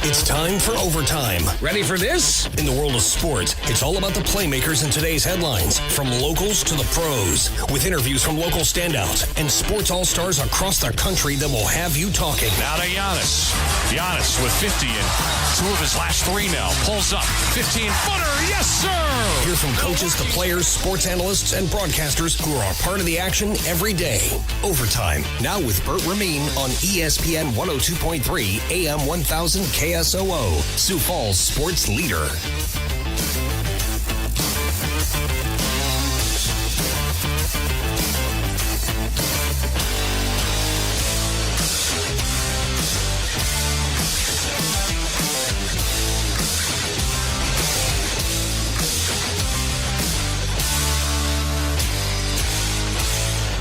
It's time for Overtime. Ready for this? In the world of sports, it's all about the playmakers in today's headlines, from locals to the pros, with interviews from local standouts and sports all-stars across the country that will have you talking. Now to Giannis. Giannis with 50 and two of his last three now. Pulls up. 15-footer. Yes, sir! Hear from coaches to players, sports analysts, and broadcasters who are a part of the action every day. Overtime. Now with Bert Ramin on ESPN 102.3 AM 1000 KSOO. Sioux Falls sports leader.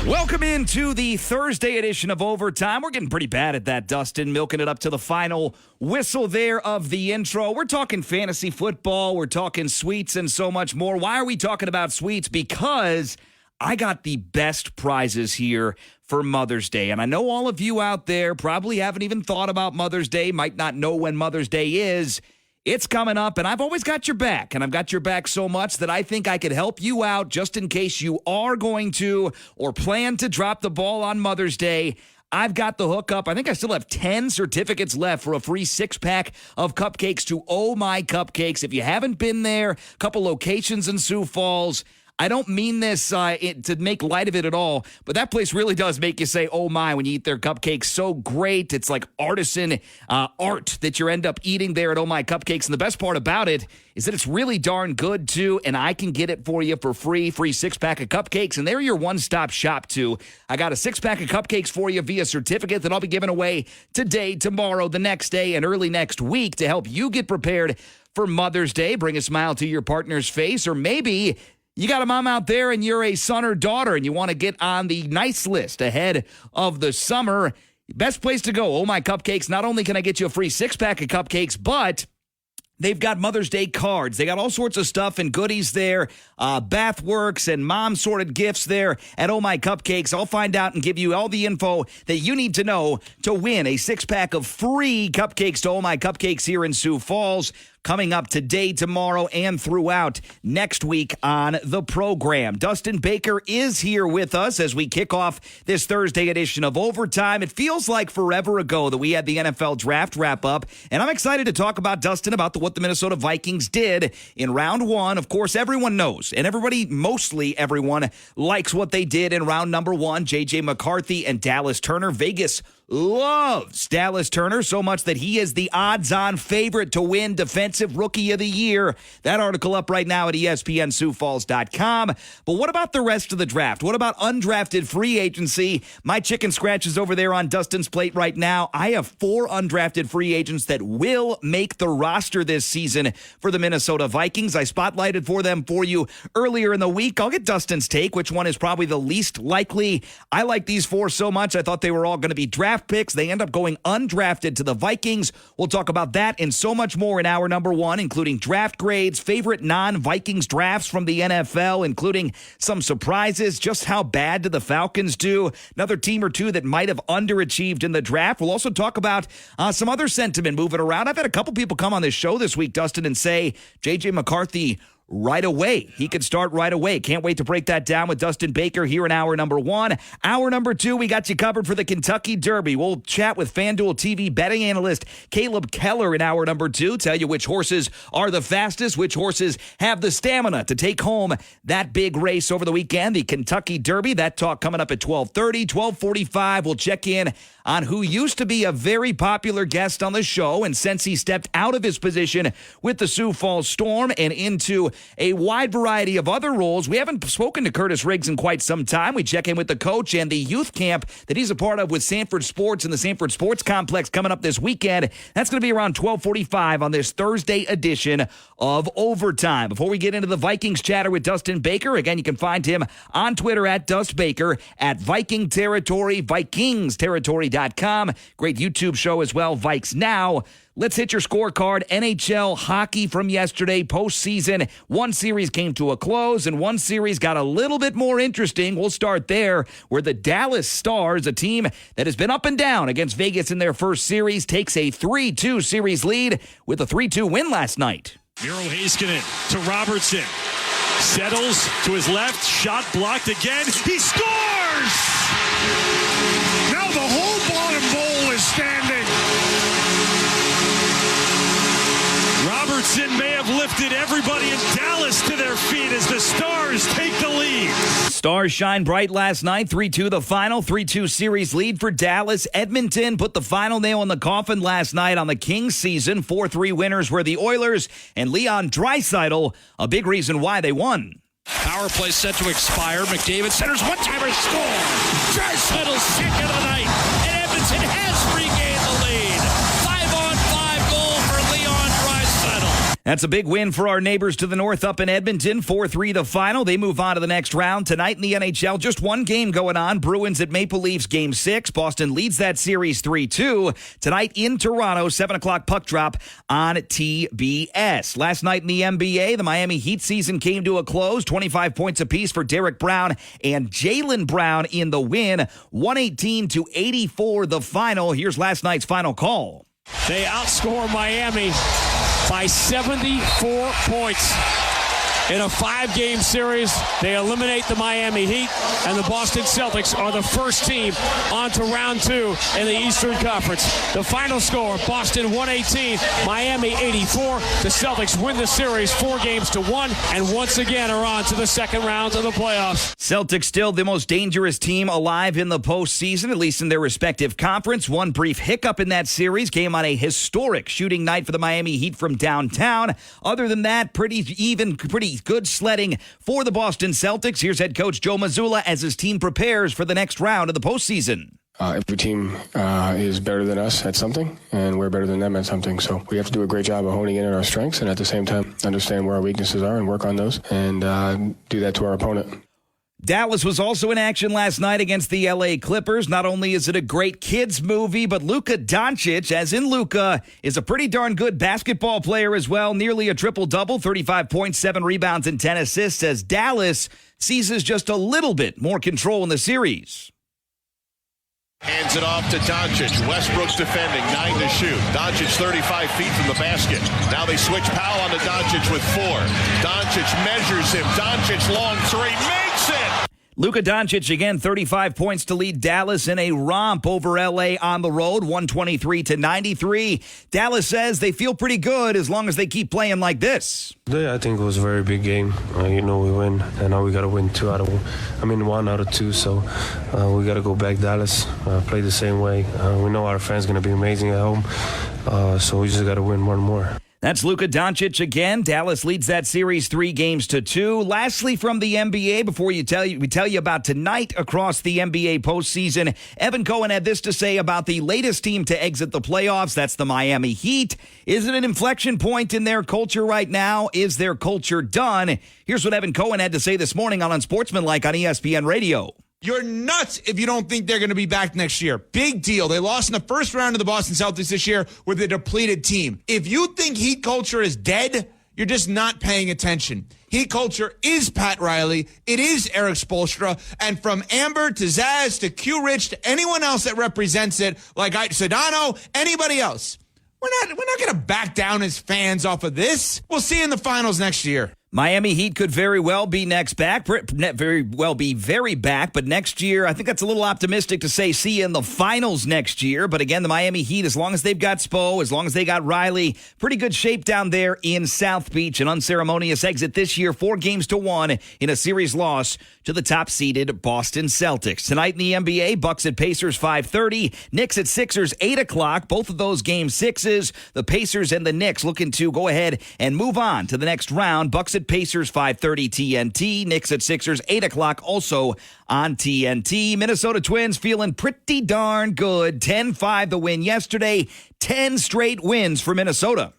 Welcome into the Thursday edition of Overtime. We're getting pretty bad at that, Dustin, milking it up to the final whistle there of the intro. We're talking fantasy football. We're talking sweets and so much more. Why are we talking about sweets? Because I got the best prizes here for Mother's Day. And I know all of you out there probably haven't even thought about Mother's Day, might not know when Mother's Day is. It's coming up, and I've always got your back, and I've got your back so much that I think I could help you out just in case you are going to or plan to drop the ball on Mother's Day. I've got the hookup. I think I still have 10 certificates left for a free 6-pack of cupcakes to Oh My Cupcakes. If you haven't been there, a couple locations in Sioux Falls. I don't mean this to make light of it at all, but that place really does make you say, oh my, when you eat their cupcakes. So great. It's like artisan art that you end up eating there at Oh My Cupcakes. And the best part about it is that it's really darn good, too, and I can get it for you for free 6-pack of cupcakes, and they're your one-stop shop, too. I got a 6-pack of cupcakes for you via certificate that I'll be giving away today, tomorrow, the next day, and early next week to help you get prepared for Mother's Day. Bring a smile to your partner's face, or maybe you got a mom out there and you're a son or daughter and you want to get on the nice list ahead of the summer. Best place to go, Oh My Cupcakes. Not only can I get you a free 6-pack of cupcakes, but they've got Mother's Day cards. They got all sorts of stuff and goodies there, bath works and mom-sorted gifts there at Oh My Cupcakes. I'll find out and give you all the info that you need to know to win a 6-pack of free cupcakes to Oh My Cupcakes here in Sioux Falls. Coming up today, tomorrow, and throughout next week on the program. Dustin Baker is here with us as we kick off this Thursday edition of Overtime. It feels like forever ago that we had the NFL Draft wrap-up, and I'm excited to talk about, Dustin, about what the Minnesota Vikings did in round one. Of course, everyone knows, and mostly everyone, likes what they did in round number one. J.J. McCarthy and Dallas Turner. Vegas loves Dallas Turner so much that he is the odds-on favorite to win Defensive Rookie of the Year. That article up right now at ESPNSiouxFalls.com. But what about the rest of the draft? What about undrafted free agency? My chicken scratch is over there on Dustin's plate right now. I have 4 undrafted free agents that will make the roster this season for the Minnesota Vikings. I spotlighted for them for you earlier in the week. I'll get Dustin's take. Which one is probably the least likely? I like these 4 so much. I thought they were all going to be draft picks. They end up going undrafted to the Vikings. We'll talk about that and so much more in hour number 1, including draft grades, favorite non-Vikings drafts from the NFL, including some surprises, just how bad did the Falcons do, another team or two that might have underachieved in the draft. We'll also talk about some other sentiment moving around. I've had a couple people come on this show this week, Dustin, and say J.J. McCarthy right away. He could start right away. Can't wait to break that down with Dustin Baker here in hour number 1. Hour number 2, we got you covered for the Kentucky Derby. We'll chat with FanDuel TV betting analyst Caleb Keller in hour number 2. Tell you which horses are the fastest, which horses have the stamina to take home that big race over the weekend, the Kentucky Derby. That talk coming up at 12:30, 12:45. We'll check in on who used to be a very popular guest on the show, and since he stepped out of his position with the Sioux Falls Storm and into a wide variety of other roles, we haven't spoken to Curtis Riggs in quite some time. We check in with the coach and the youth camp that he's a part of with Sanford Sports and the Sanford Sports Complex coming up this weekend. That's going to be around 12:45 on this Thursday edition of Overtime. Before we get into the Vikings chatter with Dustin Baker, again, you can find him on Twitter at DustBaker, at Viking Territory, VikingsTerritory.com. Great YouTube show as well, Vikes Now. Let's hit your scorecard. NHL hockey from yesterday, postseason. One series came to a close, and one series got a little bit more interesting. We'll start there, where the Dallas Stars, a team that has been up and down against Vegas in their first series, takes a 3-2 series lead with a 3-2 win last night. Miro Heiskanen to Robertson. Settles to his left. Shot blocked again. He scores! Now the whole bottom bowl is standing. Robertson may have lifted everybody in Dallas to their feet as the Stars take the lead. Stars shine bright last night. 3-2 the final. 3-2 series lead for Dallas. Edmonton put the final nail in the coffin last night on the Kings season. 4-3 winners were the Oilers, and Leon Draisaitl, a big reason why they won. Power play set to expire. McDavid centers one-timer score. Draisaitl's second of the night. And Edmonton has regained the lead. 5-on-5 goal for Leon Draisaitl. That's a big win for our neighbors to the north up in Edmonton. 4-3 the final. They move on to the next round. Tonight in the NHL, just one game going on. Bruins at Maple Leafs Game 6. Boston leads that series 3-2. Tonight in Toronto, 7 o'clock puck drop on TBS. Last night in the NBA, the Miami Heat season came to a close. 25 points apiece for Derek Brown and Jaylen Brown in the win. 118-84 the final. Here's last night's final call. They outscore Miami by 74 points. In a 5-game series, they eliminate the Miami Heat, and the Boston Celtics are the first team on to round 2 in the Eastern Conference. The final score, Boston 118, Miami 84. The Celtics win the series 4-1, and once again are on to the second round of the playoffs. Celtics still the most dangerous team alive in the postseason, at least in their respective conference. One brief hiccup in that series came on a historic shooting night for the Miami Heat from downtown. Other than that, pretty good sledding for the Boston Celtics. Here's head coach Joe Mazzulla as his team prepares for the next round of the postseason. Every team is better than us at something, and we're better than them at something. So we have to do a great job of honing in on our strengths and at the same time understand where our weaknesses are and work on those and do that to our opponent. Dallas was also in action last night against the LA Clippers. Not only is it a great kids movie, but Luka Doncic, as in Luka, is a pretty darn good basketball player as well. Nearly a triple-double, 35 points, 7 rebounds, and 10 assists, as Dallas seizes just a little bit more control in the series. Hands it off to Doncic. Westbrook's defending, 9 to shoot. Doncic 35 feet from the basket. Now they switch Powell onto Doncic with 4. Doncic measures him. Doncic long 3, makes it! Luka Doncic again, 35 points to lead Dallas in a romp over L.A. on the road, 123-93. Dallas says they feel pretty good as long as they keep playing like this. Today, I think it was a very big game. We win, and now we got to win 1 out of 2. So we got to go back Dallas, play the same way. We know our fans going to be amazing at home, so we just got to win one more. That's Luka Doncic again. Dallas leads that series 3-2. Lastly, from the NBA, before we tell you about tonight across the NBA postseason, Evan Cohen had this to say about the latest team to exit the playoffs. That's the Miami Heat. Is it an inflection point in their culture right now? Is their culture done? Here's what Evan Cohen had to say this morning on Unsportsmanlike on ESPN Radio. You're nuts if you don't think they're going to be back next year. Big deal. They lost in the first round to the Boston Celtics this year with a depleted team. If you think Heat culture is dead, you're just not paying attention. Heat culture is Pat Riley. It is Eric Spoelstra. And from Amber to Zaz to Q Rich to anyone else that represents it, like Sedano, anybody else, we're not going to back down as fans off of this. We'll see you in the finals next year. Miami Heat could very well be very back, but next year, I think that's a little optimistic to say see you in the finals next year. But again, the Miami Heat, as long as they've got Spo, as long as they got Riley, pretty good shape down there in South Beach. An unceremonious exit this year, 4-1 in a series loss to the top-seeded Boston Celtics. Tonight in the NBA, Bucks at Pacers 5:30, Knicks at Sixers 8 o'clock. Both of those game 6s. The Pacers and the Knicks looking to go ahead and move on to the next round. Bucks at Pacers 5:30 TNT, Knicks at Sixers 8 o'clock also on TNT. Minnesota Twins feeling pretty darn good. 10-5 the win yesterday. 10 straight wins for Minnesota.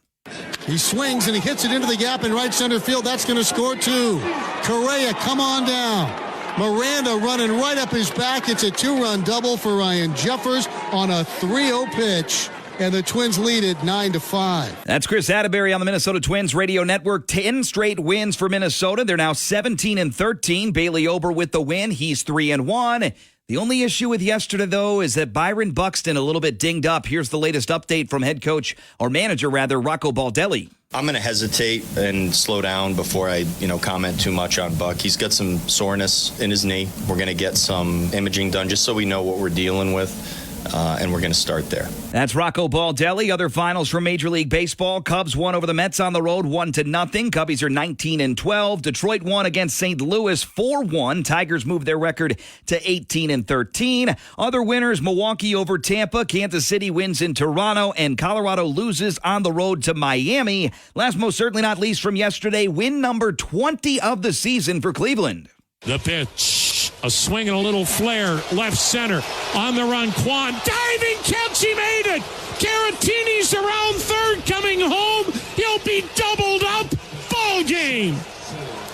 He swings and he hits it into the gap in right center field. That's going to score 2. Correa, come on down. Miranda running right up his back. It's a 2-run double for Ryan Jeffers on a 3-0 pitch. and the Twins lead it 9-5. That's Chris Atterbury on the Minnesota Twins radio network. 10 straight wins for Minnesota. They're now 17-13. Bailey Ober with the win. He's 3-1. The only issue with yesterday, though, is that Byron Buxton a little bit dinged up. Here's the latest update from head coach, or manager rather, Rocco Baldelli. I'm going to hesitate and slow down before I, comment too much on Buck. He's got some soreness in his knee. We're going to get some imaging done just so we know what we're dealing with. And we're going to start there. That's Rocco Baldelli. Other finals from Major League Baseball. Cubs won over the Mets on the road 1-0. Cubbies are 19-12. Detroit won against St. Louis 4-1. Tigers moved their record to 18-13. Other winners, Milwaukee over Tampa. Kansas City wins in Toronto. And Colorado loses on the road to Miami. Last, most certainly not least from yesterday, win number 20 of the season for Cleveland. The pitch, a swing and a little flare, left center, on the run, Quan, diving catch, he made it! Caratini's around third, coming home, he'll be doubled up, ball game!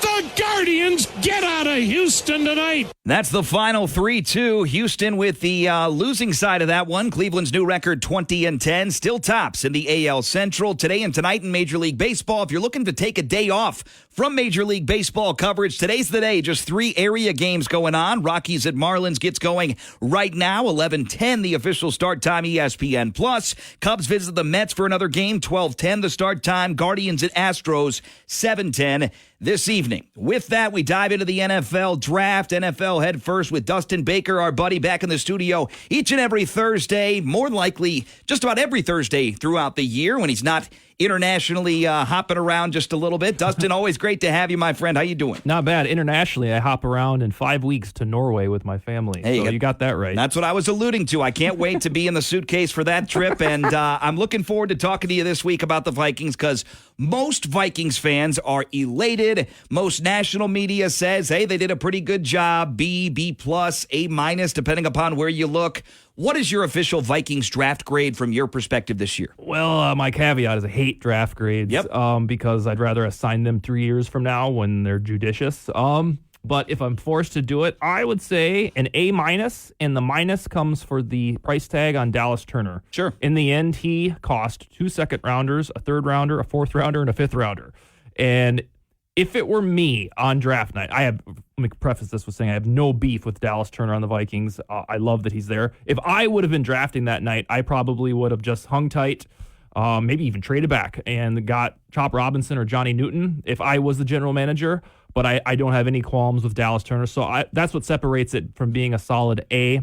The Guardians get out of Houston tonight. That's the final 3-2. Houston with the losing side of that one. Cleveland's new record 20-10, still tops in the AL Central. Today and tonight in Major League Baseball, if you're looking to take a day off from Major League Baseball coverage, today's the day. Just 3 area games going on. Rockies at Marlins gets going right now, 11:10 the official start time, ESPN+. Cubs visit the Mets for another game, 12:10 the start time. Guardians at Astros, 7:10 this evening. With that, we dive into the NFL draft. NFL head first with Dustin Baker, our buddy, back in the studio each and every Thursday, more likely just about every Thursday throughout the year when he's not internationally hopping around just a little bit. Dustin, always great to have you, my friend. How you doing? Not bad. Internationally, I hop around in 5 weeks to Norway with my family. Hey, so you got that right. That's what I was alluding to. I can't wait to be in the suitcase for that trip, and I'm looking forward to talking to you this week about the Vikings because most Vikings fans are elated. Most national media says, hey, they did a pretty good job, B+, A-, depending upon where you look. What is your official Vikings draft grade from your perspective this year? Well, my caveat is I hate draft grades because I'd rather assign them 3 years from now when they're judicious. But if I'm forced to do it, I would say an A-, and the minus comes for the price tag on Dallas Turner. Sure. In the end, he cost 2 second-rounders, a third-rounder, a fourth-rounder, and a fifth-rounder. And if it were me on draft night, let me preface this with saying I have no beef with Dallas Turner on the Vikings. I love that he's there. If I would have been drafting that night, I probably would have just hung tight, maybe even traded back and got Chop Robinson or Johnny Newton if I was the general manager. But I don't have any qualms with Dallas Turner. So that's what separates it from being a solid A,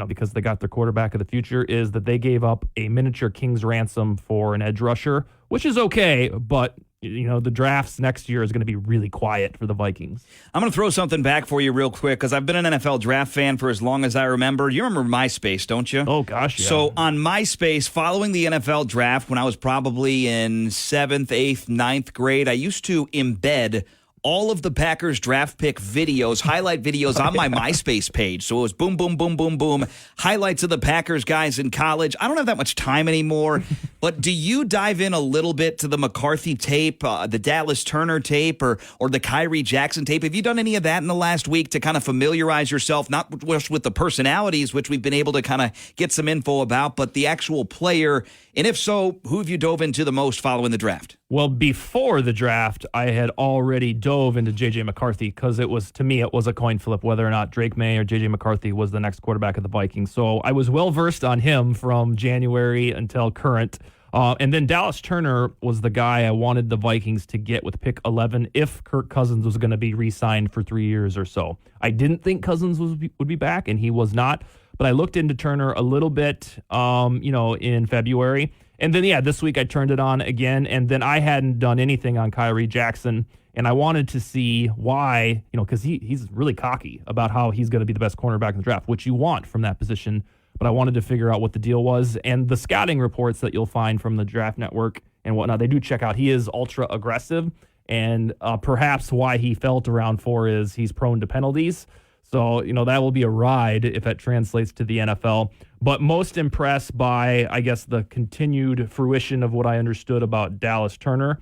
because they got their quarterback of the future, is that they gave up a miniature king's ransom for an edge rusher, which is okay, but the drafts next year is going to be really quiet for the Vikings. I'm going to throw something back for you real quick because I've been an NFL draft fan for as long as I remember. You remember MySpace, don't you? Oh, gosh, yeah. So on MySpace, following the NFL draft, when I was probably in 7th, 8th, 9th grade, I used to embed all of the Packers draft pick videos, highlight videos on my MySpace page. So it was boom, boom, boom, boom, boom. Highlights of the Packers guys in college. I don't have that much time anymore, but do you dive in a little bit to the McCarthy tape, the Dallas Turner tape, or the Kyrie Jackson tape? Have you done any of that in the last week to kind of familiarize yourself, not just with the personalities, which we've been able to kind of get some info about, but the actual player? And if so, who have you dove into the most following the draft? Well, before the draft, I had already dove into J.J. McCarthy because it was a coin flip whether or not Drake May or J.J. McCarthy was the next quarterback of the Vikings. So I was well-versed on him from January until current. And then Dallas Turner was the guy I wanted the Vikings to get with pick 11 if Kirk Cousins was going to be re-signed for 3 years or so. I didn't think Cousins would be back, and he was not. But I looked into Turner a little bit, in February. And then, this week I turned it on again, and then I hadn't done anything on Kyrie Jackson, and I wanted to see why, because he's really cocky about how he's going to be the best cornerback in the draft, which you want from that position, but I wanted to figure out what the deal was. And the scouting reports that you'll find from the Draft Network and whatnot, they do check out. He is ultra-aggressive, and perhaps why he fell to round 4 is he's prone to penalties. So, that will be a ride if that translates to the NFL. But most impressed by, I guess, the continued fruition of what I understood about Dallas Turner,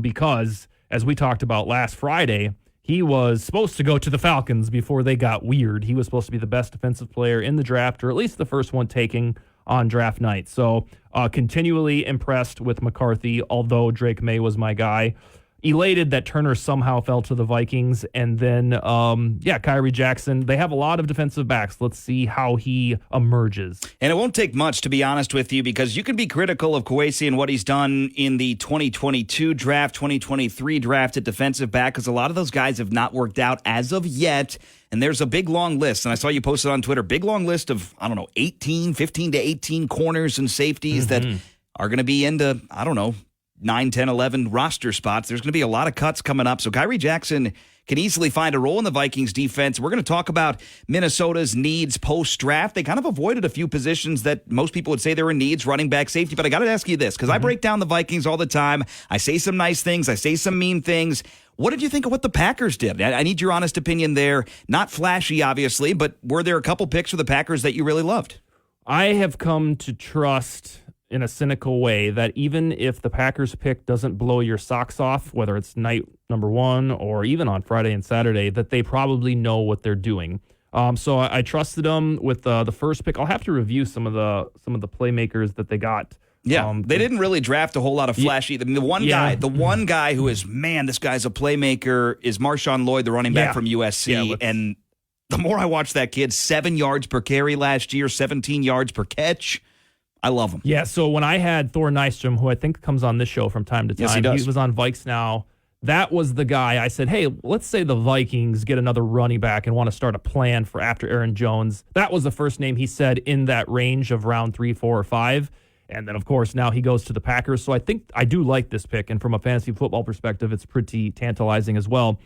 because, as we talked about last Friday, he was supposed to go to the Falcons before they got weird. He was supposed to be the best defensive player in the draft, or at least the first one taken. on draft night. So continually impressed with McCarthy, although Drake May was my guy. Elated that Turner somehow fell to the Vikings. And then, Kyrie Jackson. They have a lot of defensive backs. Let's see how he emerges. And it won't take much, to be honest with you, because you can be critical of Kwesi and what he's done in the 2022 draft, 2023 draft at defensive back, because a lot of those guys have not worked out as of yet. And there's a big, long list. And I saw you posted on Twitter, big, long list of, 15 to 18 corners and safeties that are going to be into, 9, 10, 11 roster spots. There's going to be a lot of cuts coming up. So Kyrie Jackson can easily find a role in the Vikings defense. We're going to talk about Minnesota's needs post-draft. They kind of avoided a few positions that most people would say they were needs, running back, safety. But I got to ask you this, because I break down the Vikings all the time. I say some nice things. I say some mean things. What did you think of what the Packers did? I need your honest opinion there. Not flashy, obviously, but were there a couple picks for the Packers that you really loved? I have come to trust in a cynical way that even if the Packers pick doesn't blow your socks off, whether it's night number one or even on Friday and Saturday, that they probably know what they're doing. So I trusted them with the first pick. I'll have to review some of the playmakers that they got. Yeah, they didn't really draft a whole lot of flashy. The one guy who is, man, this guy's a playmaker is Marshawn Lloyd, the running back from USC. And the more I watch that kid, 7 yards per carry last year, 17 yards per catch. I love him. Yeah, so when I had Thor Nystrom, who I think comes on this show from time to time, yes, he does. He was on Vikes Now. That was the guy I said, hey, let's say the Vikings get another running back and want to start a plan for after Aaron Jones. That was the first name he said in that range of round 3, 4, or 5. And then, of course, now he goes to the Packers. So I think I do like this pick. And from a fantasy football perspective, it's pretty tantalizing as well,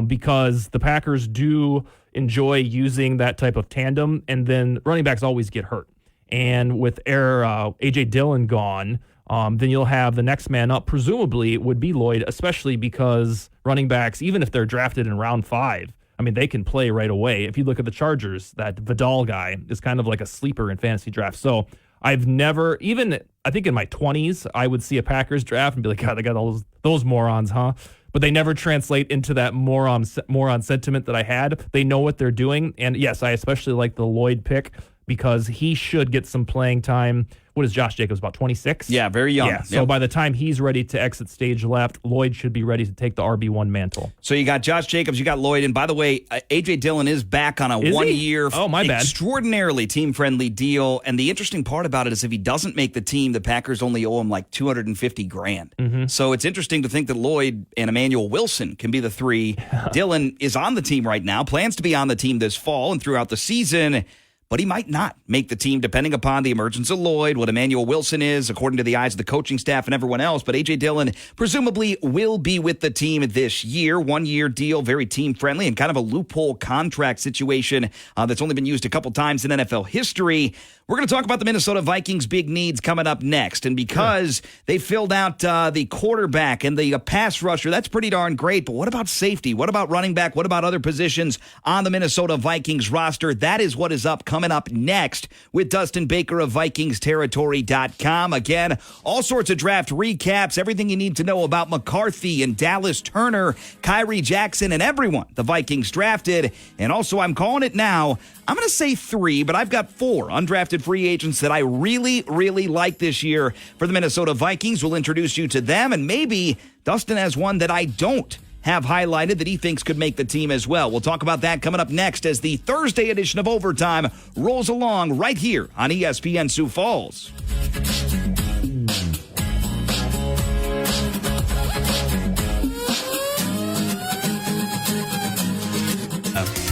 because the Packers do enjoy using that type of tandem. And then running backs always get hurt. And with A.J. Dillon gone, then you'll have the next man up, presumably would be Lloyd, especially because running backs, even if they're drafted in round 5, they can play right away. If you look at the Chargers, that Vidal guy is kind of like a sleeper in fantasy drafts. So I've never, I think in my 20s, I would see a Packers draft and be like, God, they got all those morons, huh? But they never translate into that moron sentiment that I had. They know what they're doing. And yes, I especially like the Lloyd pick, because he should get some playing time. What is Josh Jacobs, about 26? Yeah, very young. Yeah, so by the time he's ready to exit stage left, Lloyd should be ready to take the RB1 mantle. So you got Josh Jacobs, you got Lloyd, and by the way, A.J. Dillon is back on a one-year, extraordinarily team-friendly deal, and the interesting part about it is if he doesn't make the team, the Packers only owe him like $250,000. So it's interesting to think that Lloyd and Emmanuel Wilson can be the three. Dillon is on the team right now, plans to be on the team this fall and throughout the season, but he might not make the team depending upon the emergence of Lloyd, what Emmanuel Wilson is, according to the eyes of the coaching staff and everyone else. But A.J. Dillon presumably will be with the team this year. 1-year deal, very team-friendly, and kind of a loophole contract situation that's only been used a couple times in NFL history. We're going to talk about the Minnesota Vikings' big needs coming up next. And because they filled out the quarterback and the pass rusher, that's pretty darn great. But what about safety? What about running back? What about other positions on the Minnesota Vikings roster? That is what is coming up next with Dustin Baker of VikingsTerritory.com. Again, all sorts of draft recaps, everything you need to know about McCarthy and Dallas Turner, Kyrie Jackson, and everyone the Vikings drafted. And also, I'm calling it now, I'm going to say 3, but I've got 4 undrafted free agents that I really, really like this year for the Minnesota Vikings. We'll introduce you to them, and maybe Dustin has one that I don't have highlighted that he thinks could make the team as well. We'll talk about that coming up next as the Thursday edition of Overtime rolls along right here on ESPN Sioux Falls.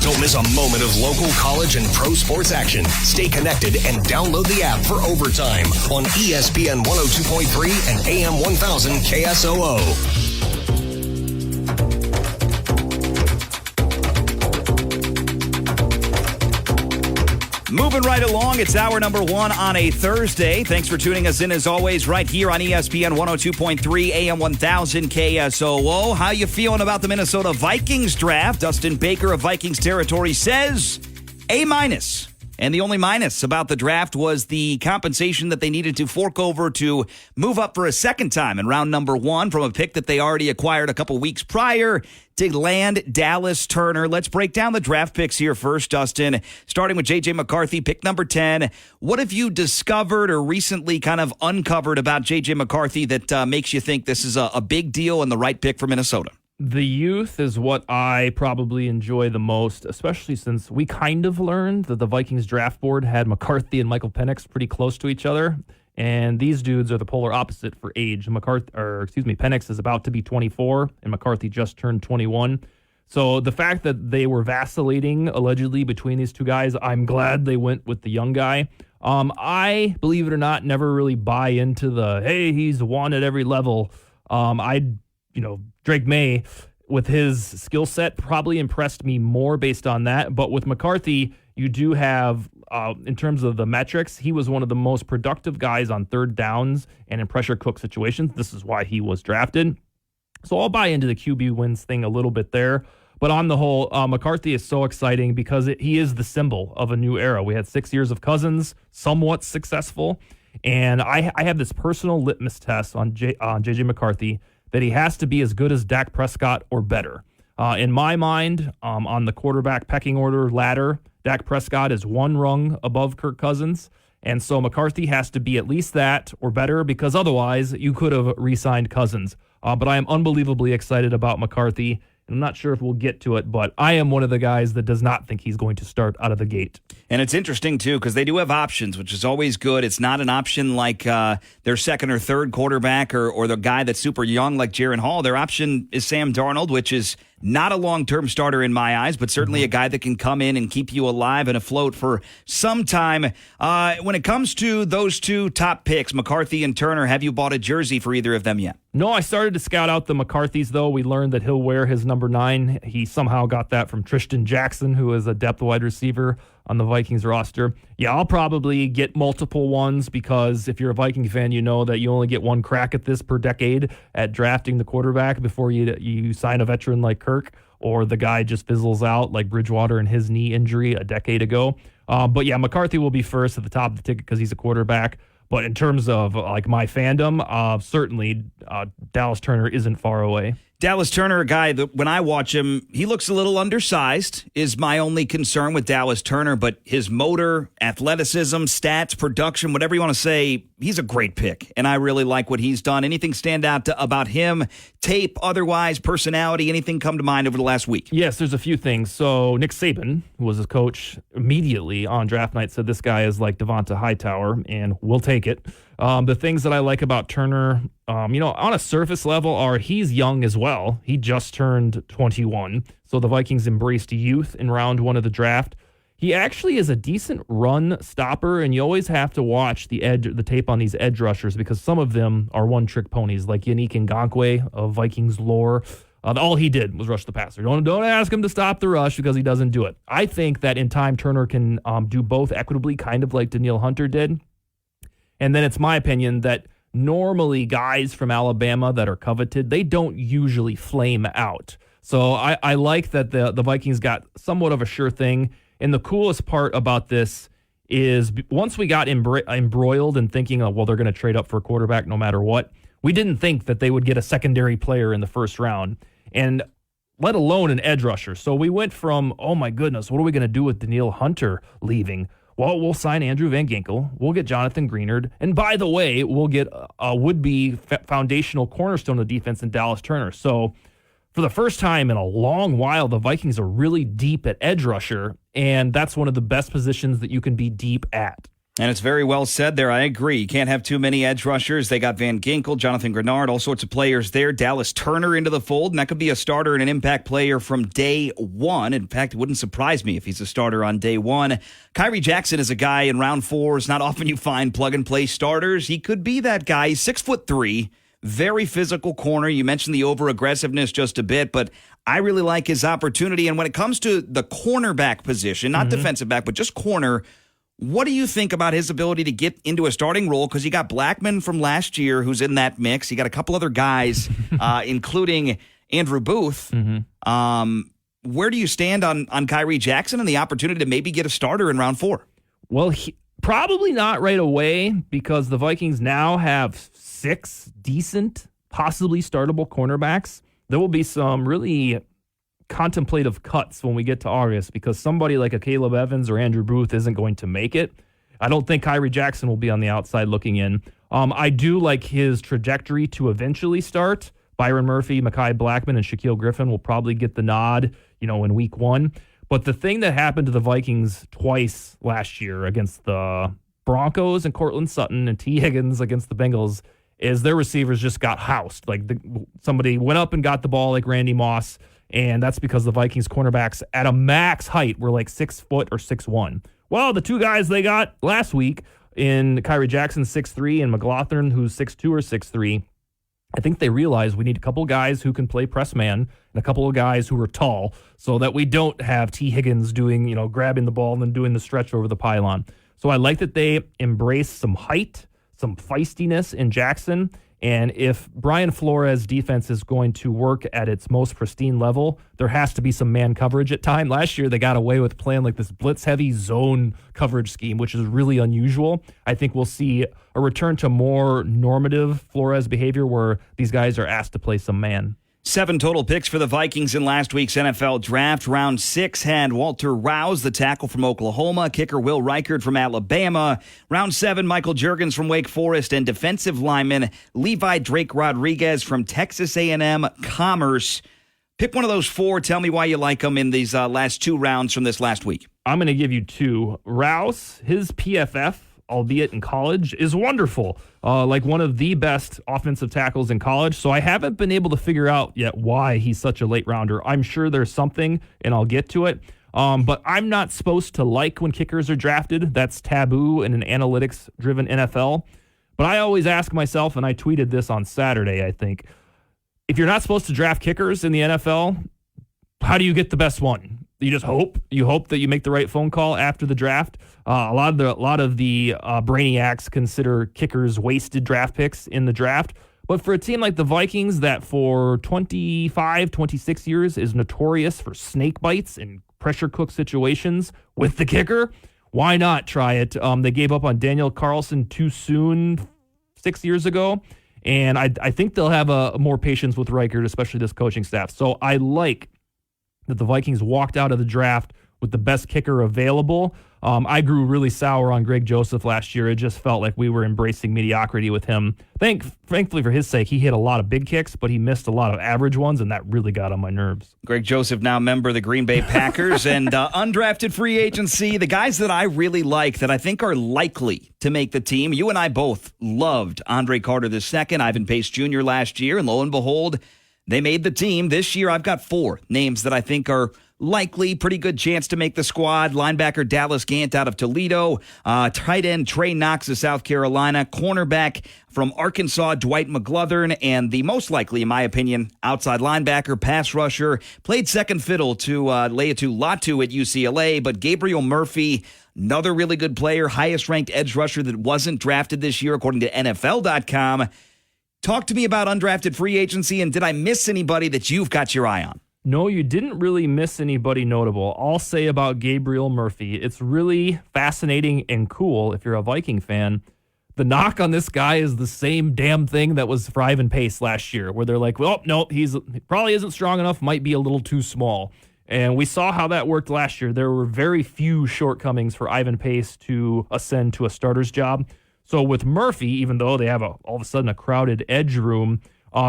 Don't miss a moment of local college and pro sports action. Stay connected and download the app for Overtime on ESPN 102.3 and AM 1000 KSOO. Moving right along, it's hour number 1 on a Thursday. Thanks for tuning us in as always right here on ESPN 102.3 AM 1000 KSOO. How you feeling about the Minnesota Vikings draft? Dustin Baker of Vikings Territory says A-. And the only minus about the draft was the compensation that they needed to fork over to move up for a second time in round number 1 from a pick that they already acquired a couple weeks prior. to land Dallas Turner. Let's break down the draft picks here first, Dustin, starting with J.J. McCarthy, pick number 10. What have you discovered or recently kind of uncovered about J.J. McCarthy that makes you think this is a big deal and the right pick for Minnesota? The youth is what I probably enjoy the most, especially since we kind of learned that the Vikings draft board had McCarthy and Michael Penix pretty close to each other. And these dudes are the polar opposite for age. Penix is about to be 24, and McCarthy just turned 21. So the fact that they were vacillating, allegedly, between these two guys, I'm glad they went with the young guy. I, believe it or not, never really buy into the, hey, he's won at every level. Drake May, with his skill set, probably impressed me more based on that. But with McCarthy, you do have, in terms of the metrics, he was one of the most productive guys on third downs and in pressure cook situations. This is why he was drafted. So I'll buy into the QB wins thing a little bit there. But on the whole, McCarthy is so exciting because he is the symbol of a new era. We had 6 years of Cousins, somewhat successful. And I have this personal litmus test on J.J. McCarthy that he has to be as good as Dak Prescott or better. In my mind, on the quarterback pecking order ladder, Dak Prescott is one rung above Kirk Cousins. And so McCarthy has to be at least that or better, because otherwise you could have re-signed Cousins. But I am unbelievably excited about McCarthy. I'm not sure if we'll get to it, but I am one of the guys that does not think he's going to start out of the gate. And it's interesting, too, because they do have options, which is always good. It's not an option like their second or third quarterback or the guy that's super young like Jaron Hall. Their option is Sam Darnold, which is not a long-term starter in my eyes, but certainly a guy that can come in and keep you alive and afloat for some time. When it comes to those two top picks, McCarthy and Turner, have you bought a jersey for either of them yet? No, I started to scout out the McCarthys, though. We learned that he'll wear his number 9. He somehow got that from Tristan Jackson, who is a depth wide receiver on the Vikings roster. Yeah, I'll probably get multiple ones because if you're a Viking fan, you know that you only get one crack at this per decade at drafting the quarterback before you sign a veteran like Kirk, or the guy just fizzles out like Bridgewater and his knee injury a decade ago. But yeah, McCarthy will be first at the top of the ticket because he's a quarterback. But in terms of like my fandom, certainly Dallas Turner isn't far away. Dallas Turner, a guy that when I watch him, he looks a little undersized, is my only concern with Dallas Turner. But his motor, athleticism, stats, production, whatever you want to say, he's a great pick. And I really like what he's done. Anything stand out about him, tape, otherwise, personality, anything come to mind over the last week? Yes, there's a few things. So Nick Saban, who was his coach, immediately on draft night said this guy is like Devonta Hightower, and we'll take it. The things that I like about Turner, on a surface level are he's young as well. He just turned 21. So the Vikings embraced youth in round 1 of the draft. He actually is a decent run stopper, and you always have to watch the tape on these edge rushers because some of them are one-trick ponies, like Yannick Ngakoue of Vikings lore. All he did was rush the passer. Don't ask him to stop the rush because he doesn't do it. I think that in time Turner can do both equitably, kind of like Danielle Hunter did. And then it's my opinion that normally guys from Alabama that are coveted, they don't usually flame out. So I like that the Vikings got somewhat of a sure thing. And the coolest part about this is once we got embroiled in thinking, they're going to trade up for a quarterback no matter what, we didn't think that they would get a secondary player in the first round, and let alone an edge rusher. So we went from, oh my goodness, what are we going to do with Danielle Hunter leaving? Well, we'll sign Andrew Van Ginkel. We'll get Jonathan Greenard. And by the way, we'll get a would-be foundational cornerstone of the defense in Dallas Turner. So for the first time in a long while, the Vikings are really deep at edge rusher, and that's one of the best positions that you can be deep at. And it's very well said there. I agree. You can't have too many edge rushers. They got Van Ginkel, Jonathan Greenard, all sorts of players there. Dallas Turner into the fold, and that could be a starter and an impact player from day one. In fact, it wouldn't surprise me if he's a starter on day one. Kyrie Jackson is a guy in round 4. It's not often you find plug-and-play starters. He could be that guy. He's 6'3", very physical corner. You mentioned the over-aggressiveness just a bit, but I really like his opportunity. And when it comes to the cornerback position, not defensive back, but just corner, what do you think about his ability to get into a starting role? Because you got Blackman from last year who's in that mix. You got a couple other guys, including Andrew Booth. Where do you stand on Kyrie Jackson and the opportunity to maybe get a starter in round 4? Well, probably not right away because the Vikings now have 6 decent, possibly startable cornerbacks. There will be some really contemplative cuts when we get to August because somebody like a Caleb Evans or Andrew Booth isn't going to make it. I don't think Kyrie Jackson will be on the outside looking in. I do like his trajectory to eventually start. Byron Murphy, Mekhi Blackman, and Shaquille Griffin will probably get the nod, in week 1. But the thing that happened to the Vikings twice last year against the Broncos and Cortland Sutton and T. Higgins against the Bengals is their receivers just got housed. Like somebody went up and got the ball like Randy Moss, and that's because the Vikings cornerbacks at a max height were like 6 foot or 6'1". Well, the two guys they got last week in Kyrie Jackson 6'3" and McLaughlin, who's 6'2" or 6'3", I think they realized we need a couple guys who can play press man and a couple of guys who are tall so that we don't have T. Higgins doing, grabbing the ball and then doing the stretch over the pylon. So I like that they embrace some height, some feistiness in Jackson. And if Brian Flores' defense is going to work at its most pristine level, there has to be some man coverage at time. Last year, they got away with playing like this blitz-heavy zone coverage scheme, which is really unusual. I think we'll see a return to more normative Flores behavior where these guys are asked to play some man. 7 total picks for the Vikings in last week's NFL draft. Round 6 had Walter Rouse, the tackle from Oklahoma, kicker Will Reichard from Alabama. Round 7, Michael Juergens from Wake Forest, and defensive lineman Levi Drake Rodriguez from Texas A&M Commerce. Pick one of those 4. Tell me why you like them in these last 2 rounds from this last week. I'm going to give you 2. Rouse, his PFF, albeit in college, is wonderful. Like one of the best offensive tackles in college. So I haven't been able to figure out yet why he's such a late rounder. I'm sure there's something, and I'll get to it. But I'm not supposed to like when kickers are drafted. That's taboo in an analytics-driven NFL. But I always ask myself, and I tweeted this on Saturday, I think, if you're not supposed to draft kickers in the NFL, how do you get the best one? You just hope. You hope that you make the right phone call after the draft. A lot of the brainiacs consider kickers wasted draft picks in the draft. But for a team like the Vikings that for 25, 26 years is notorious for snake bites and pressure cook situations with the kicker, why not try it? They gave up on Daniel Carlson too soon 6 years ago. And I think they'll have more patience with Reichard, especially this coaching staff. So I like that the Vikings walked out of the draft with the best kicker available. I grew really sour on Greg Joseph last year. It just felt like we were embracing mediocrity with him. Thankfully for his sake, he hit a lot of big kicks, but he missed a lot of average ones, and that really got on my nerves. Greg Joseph, now member of the Green Bay Packers, and undrafted free agency. The guys that I really like that I think are likely to make the team. You and I both loved Andre Carter II, Ivan Pace Jr. last year, and lo and behold, they made the team. This year, I've got 4 names that I think are likely, pretty good chance to make the squad. Linebacker Dallas Gant out of Toledo. Tight end Trey Knox of South Carolina. Cornerback from Arkansas, Dwight McGlothern. And the most likely, in my opinion, outside linebacker, pass rusher. Played second fiddle to Leatu Latu at UCLA. But Gabriel Murphy, another really good player. Highest ranked edge rusher that wasn't drafted this year, according to NFL.com. Talk to me about undrafted free agency, and did I miss anybody that you've got your eye on? No, you didn't really miss anybody notable. I'll say about Gabriel Murphy, it's really fascinating and cool if you're a Viking fan. The knock on this guy is the same damn thing that was for Ivan Pace last year, where they're like, well, no, he probably isn't strong enough, might be a little too small. And we saw how that worked last year. There were very few shortcomings for Ivan Pace to ascend to a starter's job. So with Murphy, even though they have all of a sudden a crowded edge room,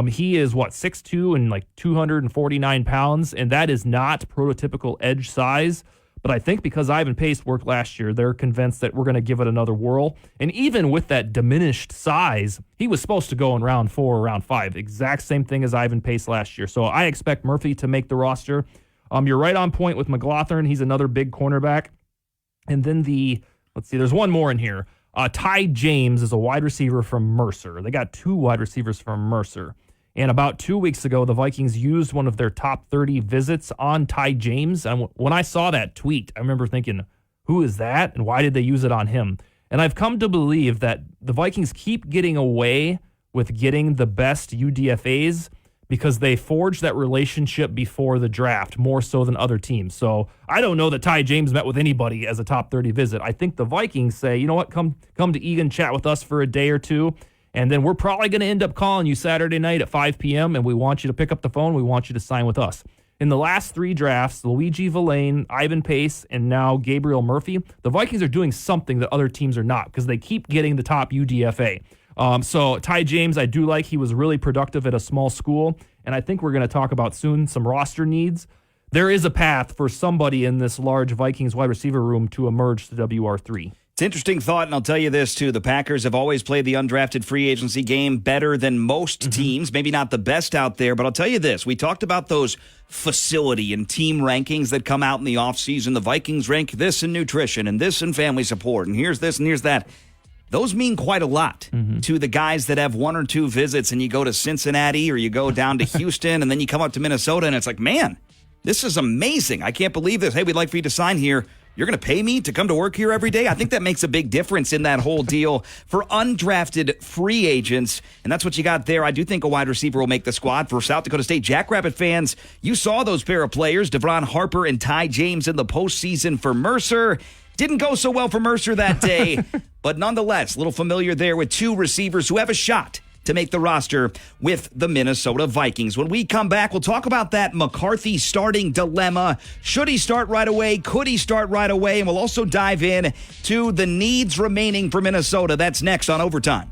he is 6'2" and like 249 pounds, and that is not prototypical edge size. But I think because Ivan Pace worked last year, they're convinced that we're going to give it another whirl. And even with that diminished size, he was supposed to go in round 4 or round 5. Exact same thing as Ivan Pace last year. So I expect Murphy to make the roster. You're right on point with McLaughlin. He's another big cornerback. And then there's one more in here. Ty James is a wide receiver from Mercer. They got 2 wide receivers from Mercer. And about 2 weeks ago, the Vikings used one of their top 30 visits on Ty James. And when I saw that tweet, I remember thinking, who is that? And why did they use it on him? And I've come to believe that the Vikings keep getting away with getting the best UDFAs because they forged that relationship before the draft, more so than other teams. So I don't know that Ty James met with anybody as a top 30 visit. I think the Vikings say, you know what, come to Eagan, chat with us for a day or two, and then we're probably going to end up calling you Saturday night at 5 p.m., and we want you to pick up the phone. We want you to sign with us. in the last 3 drafts, Luigi Villain, Ivan Pace, and now Gabriel Murphy, the Vikings are doing something that other teams are not because they keep getting the top UDFA. So Ty James, I do like. He was really productive at a small school, and I think we're going to talk about soon some roster needs. There is a path for somebody in this large Vikings wide receiver room to emerge to WR3. It's an interesting thought, and I'll tell you this, too. The Packers have always played the undrafted free agency game better than most teams. Maybe not the best out there, but I'll tell you this. We talked about those facility and team rankings that come out in the offseason. The Vikings rank this in nutrition and this in family support, and here's this and here's that. Those mean quite a lot to the guys that have 1 or 2 visits, and you go to Cincinnati or you go down to Houston, and then you come up to Minnesota, and it's like, man, this is amazing. I can't believe this. Hey, we'd like for you to sign here. You're going to pay me to come to work here every day? I think that makes a big difference in that whole deal for undrafted free agents, and that's what you got there. I do think a wide receiver will make the squad for South Dakota State. Jackrabbit fans, you saw those pair of players, Devron Harper and Ty James, in the postseason for Mercer. Didn't go so well for Mercer that day, but nonetheless, a little familiar there with 2 receivers who have a shot to make the roster with the Minnesota Vikings. When we come back, we'll talk about that McCarthy starting dilemma. Should he start right away? Could he start right away? And we'll also dive in to the needs remaining for Minnesota. That's next on Overtime.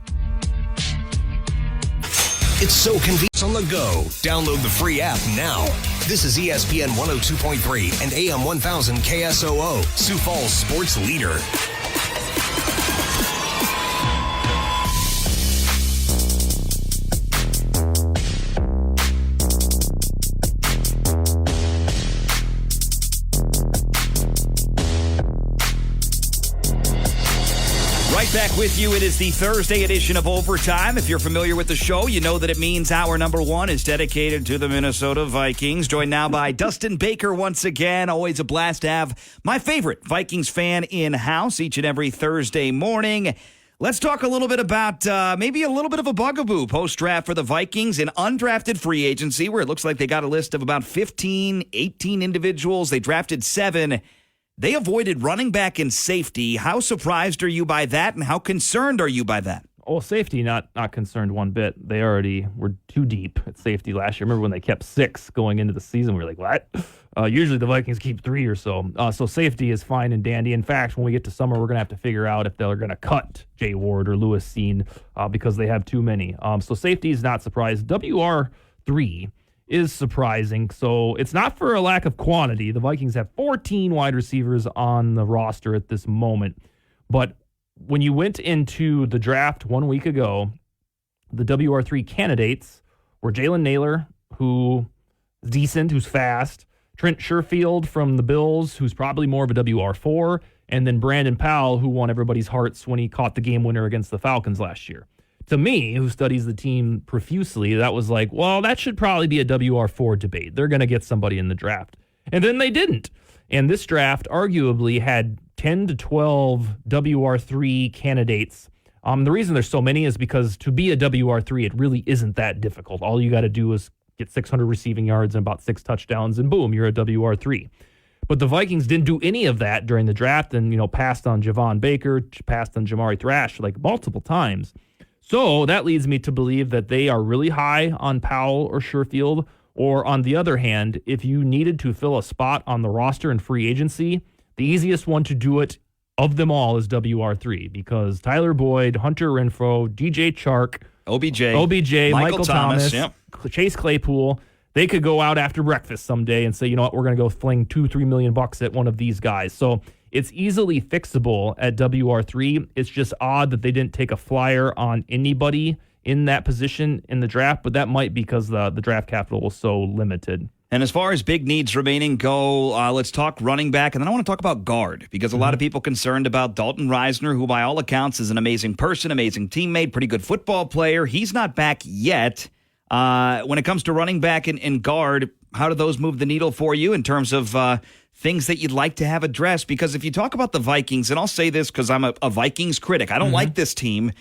It's so convenient on the go. Download the free app now. This is ESPN 102.3 and AM 1000 KSOO, Sioux Falls sports leader. Right back with you. It is the Thursday edition of Overtime. If you're familiar with the show, you know that it means hour number 1 is dedicated to the Minnesota Vikings. Joined now by Dustin Baker once again. Always a blast to have my favorite Vikings fan in-house each and every Thursday morning. Let's talk a little bit about maybe a little bit of a bugaboo post-draft for the Vikings in undrafted free agency, where it looks like they got a list of about 15, 18 individuals. They drafted 7. They avoided running back and safety. How surprised are you by that, and how concerned are you by that? Oh, safety, not concerned one bit. They already were too deep at safety last year. Remember when they kept 6 going into the season? We were like, what? Usually the Vikings keep 3 or so. So safety is fine and dandy. In fact, when we get to summer, we're going to have to figure out if they're going to cut Jay Ward or Lewis Seen because they have too many. So safety is not surprised. WR3 is surprising. So it's not for a lack of quantity. The Vikings have 14 wide receivers on the roster at this moment. But when you went into the draft 1 week ago, the WR3 candidates were Jalen Naylor, who is decent, who's fast, Trent Sherfield from the Bills, who's probably more of a WR4, and then Brandon Powell, who won everybody's hearts when he caught the game winner against the Falcons last year. To me, who studies the team profusely, that was like, well, that should probably be a WR4 debate. They're going to get somebody in the draft. And then they didn't. And this draft arguably had 10 to 12 WR3 candidates. The reason there's so many is because to be a WR3, it really isn't that difficult. All you got to do is get 600 receiving yards and about 6 touchdowns, and boom, you're a WR3. But the Vikings didn't do any of that during the draft and, passed on Javon Baker, passed on Jamari Thrash like multiple times. So that leads me to believe that they are really high on Powell or Sherfield. Or on the other hand, if you needed to fill a spot on the roster in free agency, the easiest one to do it of them all is WR3 because Tyler Boyd, Hunter Renfrow, DJ Chark, OBJ, Michael Thomas, yep. Chase Claypool, they could go out after breakfast someday and say, you know what, we're going to go fling $2-3 million at one of these guys. So it's easily fixable at WR3. It's just odd that they didn't take a flyer on anybody in that position in the draft, but that might be because the draft capital was so limited. And as far as big needs remaining go, let's talk running back, and then I want to talk about guard, because a lot of people concerned about Dalton Reisner, who by all accounts is an amazing person, amazing teammate, pretty good football player. He's not back yet. When it comes to running back and guard, how do those move the needle for you in terms of things that you'd like to have addressed? Because if you talk about the Vikings, and I'll say this because I'm a Vikings critic, I don't like this team.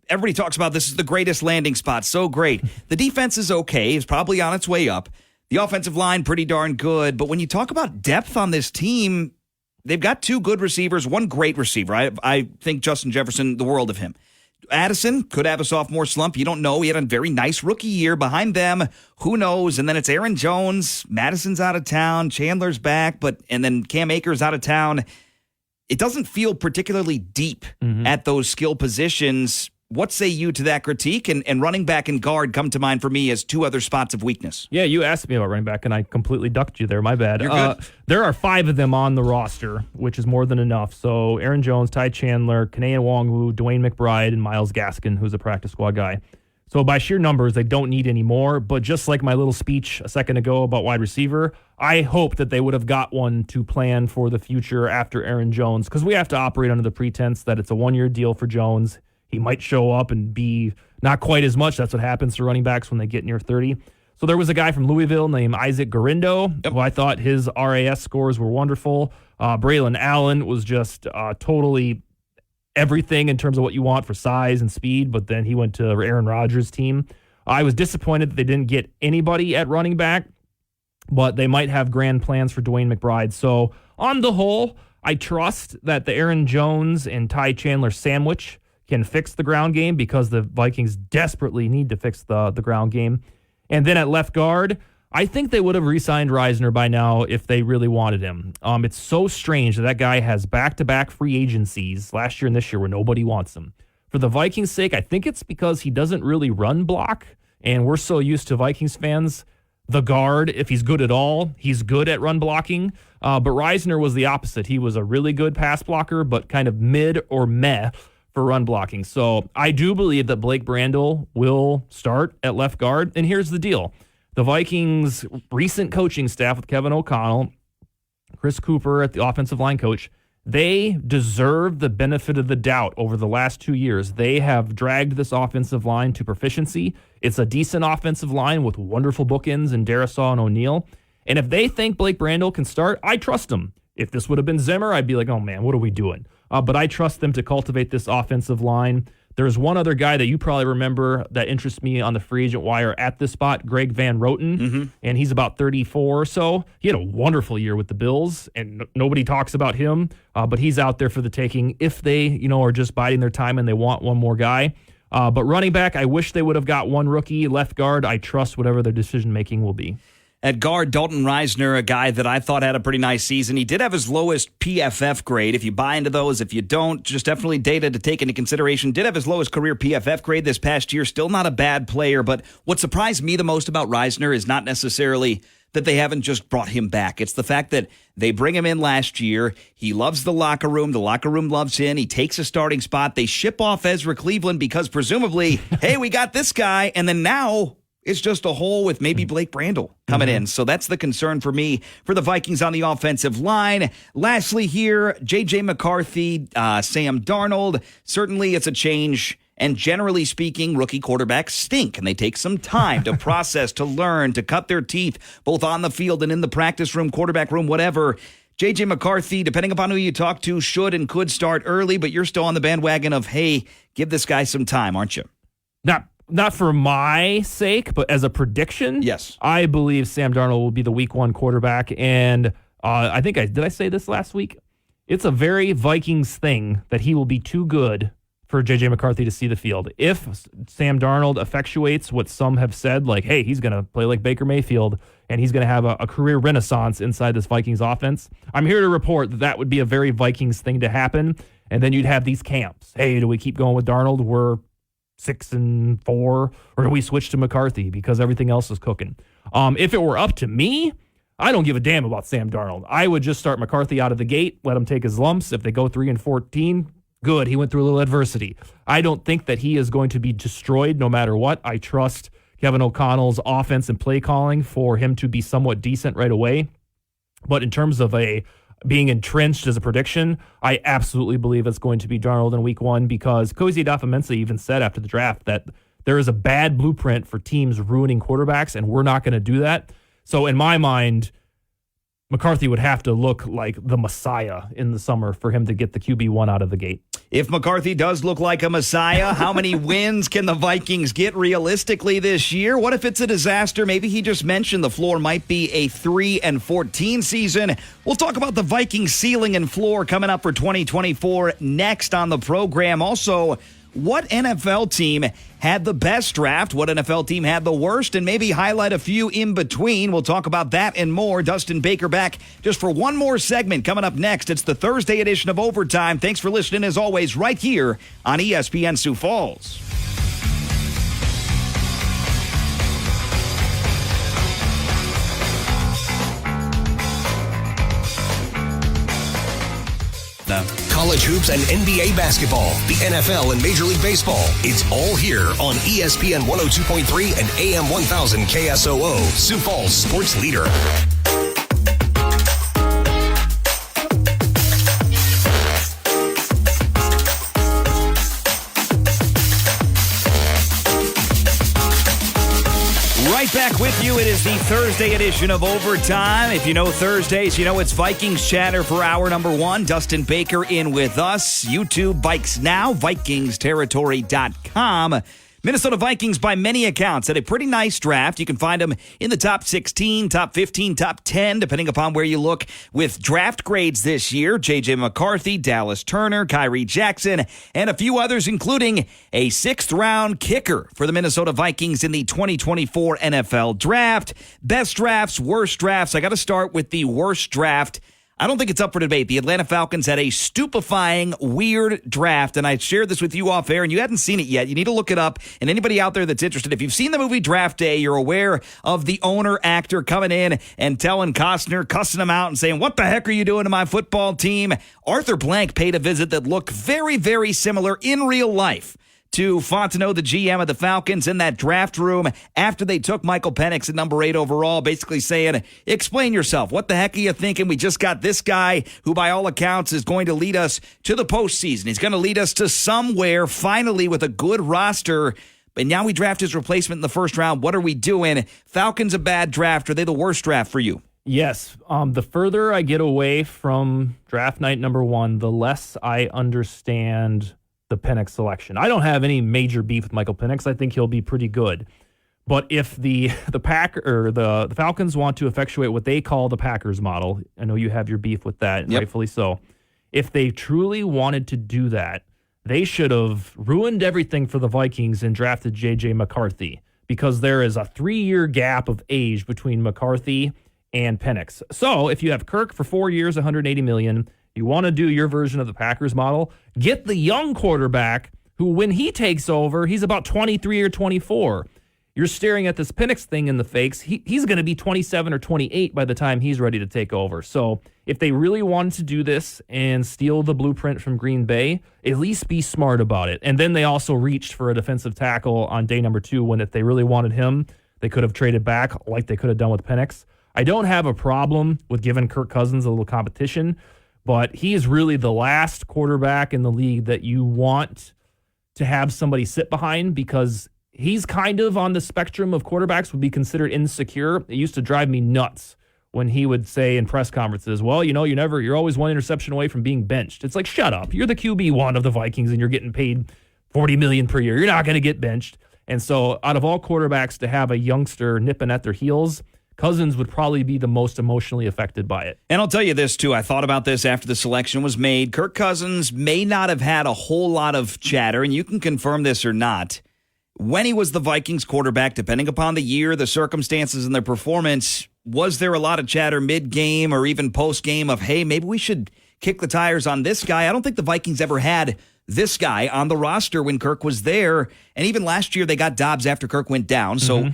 Everybody talks about this is the greatest landing spot, so great. The defense is okay, it's probably on its way up. The offensive line, pretty darn good. But when you talk about depth on this team, they've got 2 good receivers, 1 great receiver. I think Justin Jefferson, the world of him. Addison could have a sophomore slump. You don't know. He had a very nice rookie year. Behind them, who knows? And then it's Aaron Jones. Madison's out of town. Chandler's back, and then Cam Akers out of town. It doesn't feel particularly deep at those skill positions. What say you to that critique? And running back and guard come to mind for me as two other spots of weakness. Yeah, you asked me about running back, and I completely ducked you there. My bad. You're good. There are 5 of them on the roster, which is more than enough. So Aaron Jones, Ty Chandler, Kanae Nwangwu, Dwayne McBride, and Myles Gaskin, who's a practice squad guy. So by sheer numbers, they don't need any more. But just like my little speech a second ago about wide receiver, I hope that they would have got one to plan for the future after Aaron Jones, because we have to operate under the pretense that it's a 1-year deal for Jones. He might show up and be not quite as much. That's what happens to running backs when they get near 30. So there was a guy from Louisville named Isaac Garindo, who I thought his RAS scores were wonderful. Braylon Allen was just totally everything in terms of what you want for size and speed, but then he went to Aaron Rodgers' team. I was disappointed that they didn't get anybody at running back, but they might have grand plans for Dwayne McBride. So on the whole, I trust that the Aaron Jones and Ty Chandler sandwich can fix the ground game, because the Vikings desperately need to fix the ground game. And then at left guard, I think they would have re-signed Reisner by now if they really wanted him. It's so strange that guy has back-to-back free agencies last year and this year where nobody wants him. For the Vikings' sake, I think it's because he doesn't really run block, and we're so used to Vikings fans, the guard, if he's good at all, he's good at run blocking. But Reisner was the opposite. He was a really good pass blocker, but kind of mid or meh for run blocking. So I do believe that Blake Brandel will start at left guard. And here's the deal. The Vikings' recent coaching staff with Kevin O'Connell, Chris Cooper at the offensive line coach, they deserve the benefit of the doubt over the last 2 years. They have dragged this offensive line to proficiency. It's a decent offensive line with wonderful bookends in Darisaw and O'Neal. And if they think Blake Brandel can start, I trust them. If this would have been Zimmer, I'd be like, oh man, what are we doing? But I trust them to cultivate this offensive line. There's one other guy that you probably remember that interests me on the free agent wire at this spot, Greg Van Roten, and he's about 34 or so. He had a wonderful year with the Bills, and nobody talks about him, but he's out there for the taking if they, are just biding their time and they want one more guy. But running back, I wish they would have got one rookie. Left guard, I trust whatever their decision-making will be. At guard, Dalton Reisner, a guy that I thought had a pretty nice season. He did have his lowest PFF grade. If you buy into those, if you don't, just definitely data to take into consideration. Did have his lowest career PFF grade this past year. Still not a bad player, but what surprised me the most about Reisner is not necessarily that they haven't just brought him back. It's the fact that they bring him in last year. He loves the locker room. The locker room loves him. He takes a starting spot. They ship off Ezra Cleveland because presumably, hey, we got this guy, and then now it's just a hole with maybe Blake Brandel coming in. So that's the concern for me for the Vikings on the offensive line. Lastly here, J.J. McCarthy, Sam Darnold. Certainly it's a change. And generally speaking, rookie quarterbacks stink, and they take some time to process, to learn, to cut their teeth, both on the field and in the practice room, quarterback room, whatever. J.J. McCarthy, depending upon who you talk to, should and could start early, but you're still on the bandwagon of, hey, give this guy some time, aren't you? Not for my sake, but as a prediction, yes, I believe Sam Darnold will be the week 1 quarterback. And I think did I say this last week? It's a very Vikings thing that he will be too good for J.J. McCarthy to see the field. If Sam Darnold effectuates what some have said, like, hey, he's going to play like Baker Mayfield and he's going to have a career renaissance inside this Vikings offense, I'm here to report that would be a very Vikings thing to happen. And then you'd have these camps. Hey, do we keep going with Darnold? We're 6-4, or do we switch to McCarthy because everything else is cooking? If it were up to me, I don't give a damn about Sam Darnold. I would just start McCarthy out of the gate, let him take his lumps. If they go 3-14, good. He went through a little adversity. I don't think that he is going to be destroyed no matter what. I trust Kevin O'Connell's offense and play calling for him to be somewhat decent right away. But in terms of being entrenched as a prediction, I absolutely believe it's going to be Darnold in week 1, because Cozy Adafamensa even said after the draft that there is a bad blueprint for teams ruining quarterbacks, and we're not going to do that. So in my mind, McCarthy would have to look like the Messiah in the summer for him to get the QB1 out of the gate. If McCarthy does look like a Messiah, how many wins can the Vikings get realistically this year? What if it's a disaster? Maybe he just mentioned the floor might be a 3-14 season. We'll talk about the Vikings ceiling and floor coming up for 2024 next on the program. Also, what NFL team had the best draft, what NFL team had the worst, and maybe highlight a few in between. We'll talk about that and more. Dustin Baker back just for one more segment coming up next. It's the Thursday edition of Overtime. Thanks for listening, as always, right here on ESPN Sioux Falls. College hoops and NBA basketball, the NFL and Major League Baseball. It's all here on ESPN 102.3 and AM 1000 KSOO, Sioux Falls sports leader. Right back with you. It is the Thursday edition of Overtime. If you know Thursdays, you know it's Vikings chatter for hour number one. Dustin Baker in with us. YouTube, Bikes Now, VikingsTerritory.com. Minnesota Vikings, by many accounts, had a pretty nice draft. You can find them in the top 16, top 15, top 10, depending upon where you look, with draft grades this year. J.J. McCarthy, Dallas Turner, Kyrie Jackson, and a few others, including a sixth-round kicker for the Minnesota Vikings in the 2024 NFL Draft. Best drafts, worst drafts. I got to start with the worst draft. I don't think it's up for debate. The Atlanta Falcons had a stupefying, weird draft, and I shared this with you off air, and you hadn't seen it yet. You need to look it up, and anybody out there that's interested, if you've seen the movie Draft Day, you're aware of the owner-actor coming in and telling Costner, cussing him out and saying, "What the heck are you doing to my football team?" Arthur Blank paid a visit that looked very, very similar in real life to Fontenot, the GM of the Falcons, in that draft room after they took Michael Penix at number 8 overall, basically saying, explain yourself. What the heck are you thinking? We just got this guy who, by all accounts, is going to lead us to the postseason. He's going to lead us to somewhere, finally, with a good roster. But now we draft his replacement in the first round. What are we doing? Falcons a bad draft. Are they the worst draft for you? Yes. The further I get away from draft night number one, the less I understand the Penix selection. I don't have any major beef with Michael Penix. I think he'll be pretty good. But if the Falcons want to effectuate what they call the Packers model, I know you have your beef with that, and rightfully so. If they truly wanted to do that, they should have ruined everything for the Vikings and drafted J.J. McCarthy, because there is a 3-year gap of age between McCarthy and Penix. So if you have Kirk for 4 years, $180 million, you want to do your version of the Packers model, get the young quarterback who, when he takes over, he's about 23 or 24. You're staring at this Penix thing in the face. He's going to be 27 or 28 by the time he's ready to take over. So if they really wanted to do this and steal the blueprint from Green Bay, at least be smart about it. And then they also reached for a defensive tackle on day number 2 when, if they really wanted him, they could have traded back like they could have done with Penix. I don't have a problem with giving Kirk Cousins a little competition, but he is really the last quarterback in the league that you want to have somebody sit behind, because he's kind of on the spectrum of quarterbacks would be considered insecure. It used to drive me nuts when he would say in press conferences, well, you're always one interception away from being benched. It's like, shut up. You're the QB1 of the Vikings and you're getting paid $40 million per year. You're not going to get benched. And so out of all quarterbacks to have a youngster nipping at their heels, Cousins would probably be the most emotionally affected by it. And I'll tell you this, too. I thought about this after the selection was made. Kirk Cousins may not have had a whole lot of chatter, and you can confirm this or not. When he was the Vikings quarterback, depending upon the year, the circumstances, and their performance, was there a lot of chatter mid-game or even post-game of, hey, maybe we should kick the tires on this guy? I don't think the Vikings ever had this guy on the roster when Kirk was there. And even last year, they got Dobbs after Kirk went down, so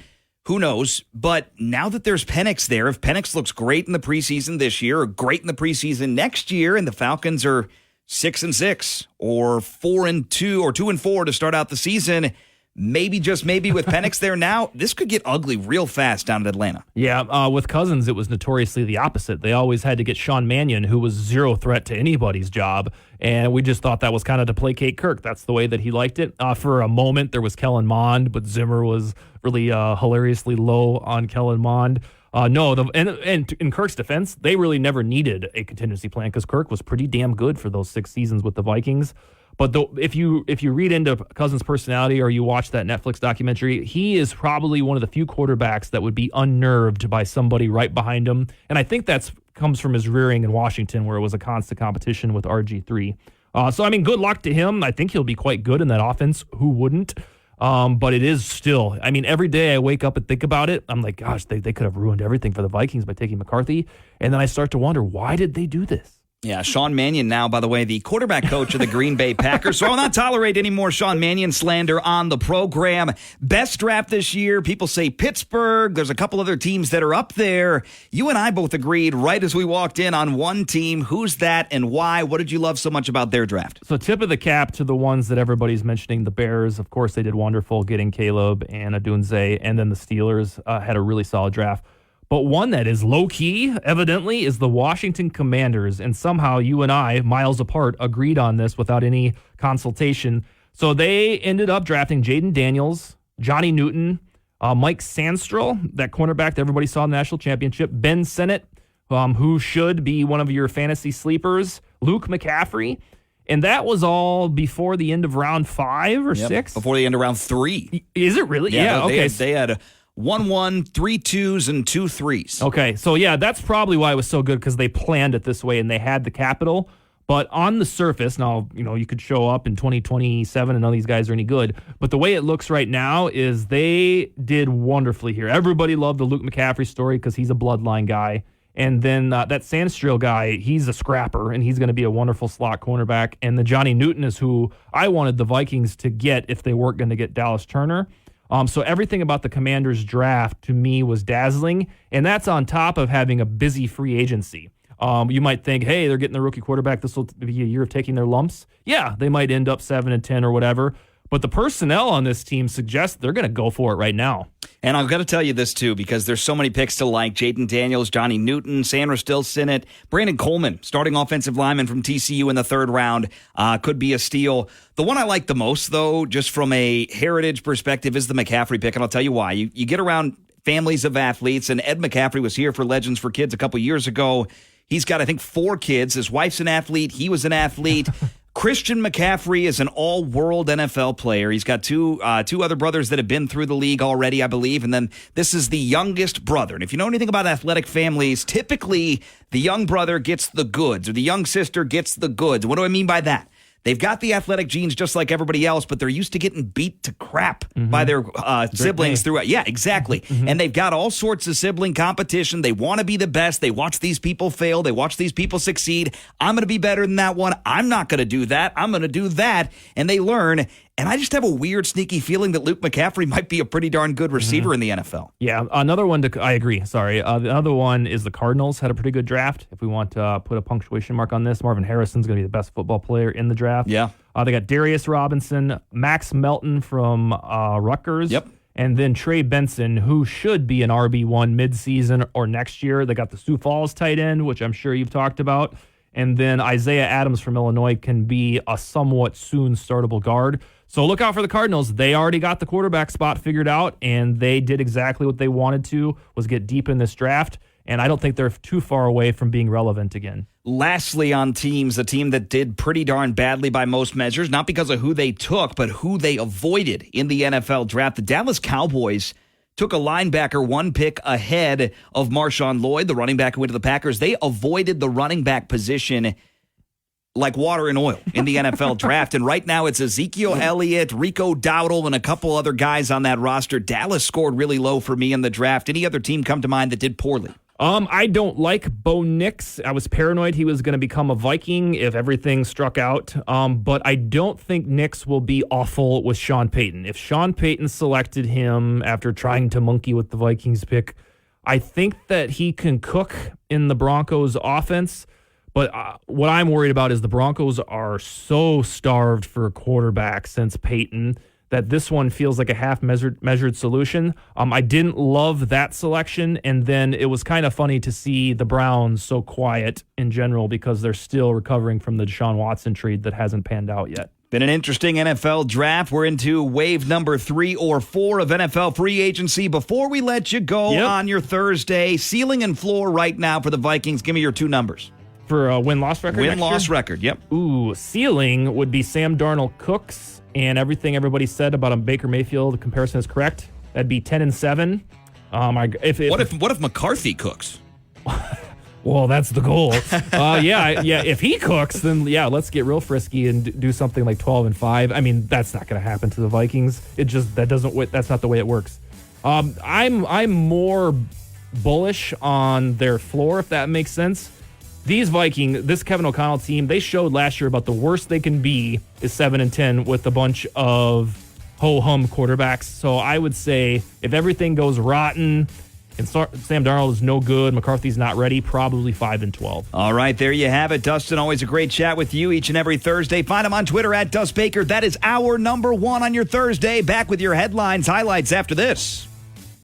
who knows? But now that there's Penix there, if Penix looks great in the preseason this year or great in the preseason next year, and the Falcons are 6-6 or 4-2 or 2-4 to start out the season, maybe, just maybe, with Penix there now, this could get ugly real fast down at Atlanta. Yeah, with Cousins, it was notoriously the opposite. They always had to get Sean Mannion, who was zero threat to anybody's job, and we just thought that was kind of to placate Kirk. That's the way that he liked it. For a moment, there was Kellen Mond, but Zimmer was really hilariously low on Kellen Mond. And in Kirk's defense, they really never needed a contingency plan because Kirk was pretty damn good for those 6 seasons with the Vikings. But if you read into Cousins' personality or you watch that Netflix documentary, he is probably one of the few quarterbacks that would be unnerved by somebody right behind him. And I think that comes from his rearing in Washington, where it was a constant competition with RG3. So, I mean, good luck to him. I think he'll be quite good in that offense. Who wouldn't? But it is still, I mean, every day I wake up and think about it. I'm like, gosh, they could have ruined everything for the Vikings by taking McCarthy. And then I start to wonder, why did they do this? Yeah, Sean Mannion now, by the way, the quarterback coach of the Green Bay Packers. So I will not tolerate any more Sean Mannion slander on the program. Best draft this year. People say Pittsburgh. There's a couple other teams that are up there. You and I both agreed right as we walked in on one team. Who's that and why? What did you love so much about their draft? So tip of the cap to the ones that everybody's mentioning, the Bears. Of course, they did wonderful getting Caleb and Adunze. And then the Steelers had a really solid draft. But one that is low-key, evidently, is the Washington Commanders. And somehow you and I, miles apart, agreed on this without any consultation. So they ended up drafting Jaden Daniels, Johnny Newton, Mike Sandstrel, that cornerback that everybody saw in the national championship, Ben Sennett, who should be one of your fantasy sleepers, Luke McCaffrey. And that was all before the end of round 5 or 6? Before the end of round 3. Is it really? Yeah, okay. They had 1-1, 3 2s, and 2 3s. Okay, so yeah, that's probably why it was so good, because they planned it this way and they had the capital. But on the surface, now, you could show up in 2027 and none of these guys are any good. But the way it looks right now is they did wonderfully here. Everybody loved the Luke McCaffrey story because he's a bloodline guy. And then that Sandstrel guy, he's a scrapper, and he's going to be a wonderful slot cornerback. And the Johnny Newton is who I wanted the Vikings to get if they weren't going to get Dallas Turner. So everything about the Commanders draft to me was dazzling, and that's on top of having a busy free agency. You might think, hey, they're getting the rookie quarterback. This will be a year of taking their lumps. Yeah, they might end up 7-10 or whatever, but the personnel on this team suggests they're going to go for it right now. And I've got to tell you this, too, because there's so many picks to like. Jaden Daniels, Johnny Newton, Sandra Still-Sinnott, Brandon Coleman, starting offensive lineman from TCU in the 3rd round, could be a steal. The one I like the most, though, just from a heritage perspective, is the McCaffrey pick, and I'll tell you why. You get around families of athletes, and Ed McCaffrey was here for Legends for Kids a couple years ago. He's got, I think, 4 kids. His wife's an athlete. He was an athlete. Christian McCaffrey is an all-world NFL player. He's got two other brothers that have been through the league already, I believe, and then this is the youngest brother. And if you know anything about athletic families, typically the young brother gets the goods or the young sister gets the goods. What do I mean by that? They've got the athletic genes just like everybody else, but they're used to getting beat to crap by their siblings throughout. Yeah, exactly. And they've got all sorts of sibling competition. They want to be the best. They watch these people fail. They watch these people succeed. I'm going to be better than that one. I'm not going to do that. I'm going to do that. And they learn. And I just have a weird, sneaky feeling that Luke McCaffrey might be a pretty darn good receiver in the NFL. Yeah, another one I agree. Sorry. The other one is the Cardinals had a pretty good draft. If we want to put a punctuation mark on this, Marvin Harrison's going to be the best football player in the draft. Yeah. They got Darius Robinson, Max Melton from Rutgers. Yep. And then Trey Benson, who should be an RB1 midseason or next year. They got the Sioux Falls tight end, which I'm sure you've talked about. And then Isaiah Adams from Illinois can be a somewhat soon startable guard. So look out for the Cardinals. They already got the quarterback spot figured out, and they did exactly what they wanted to, was get deep in this draft. And I don't think they're too far away from being relevant again. Lastly on teams, a team that did pretty darn badly by most measures, not because of who they took, but who they avoided in the NFL draft. The Dallas Cowboys took a linebacker 1 pick ahead of Marshawn Lloyd, the running back who went to the Packers. They avoided the running back position like water and oil in the NFL draft. And right now it's Ezekiel Elliott, Rico Dowdle, and a couple other guys on that roster. Dallas scored really low for me in the draft. Any other team come to mind that did poorly? I don't like Bo Nix. I was paranoid he was going to become a Viking if everything struck out. But I don't think Nix will be awful with Sean Payton. If Sean Payton selected him after trying to monkey with the Vikings pick, I think that he can cook in the Broncos offense. But what I'm worried about is the Broncos are so starved for a quarterback since Payton that this one feels like a half-measured solution. I didn't love that selection, and then it was kind of funny to see the Browns so quiet in general because they're still recovering from the Deshaun Watson trade that hasn't panned out yet. Been an interesting NFL draft. We're into wave number 3 or 4 of NFL free agency. Before we let you go on your Thursday, ceiling and floor right now for the Vikings, give me your 2 numbers. For a win-loss record Win-loss record, yep. Ooh, ceiling would be Sam Darnold Cooks, and everything everybody said about him, Baker Mayfield, the comparison is correct. That'd be 10-7. What if McCarthy cooks? Well, that's the goal. Yeah. If he cooks, then let's get real frisky and do something like 12-5. I mean, that's not going to happen to the Vikings. That's not the way it works. I'm more bullish on their floor, if that makes sense. This Kevin O'Connell team, they showed last year about the worst they can be is 7-10 with a bunch of ho-hum quarterbacks. So I would say if everything goes rotten and Sam Darnold is no good, McCarthy's not ready, probably 5-12. All right, there you have it. Dustin, always a great chat with you each and every Thursday. Find him on Twitter at DusBaker. That is our number one on your Thursday. Back with your headlines, highlights after this.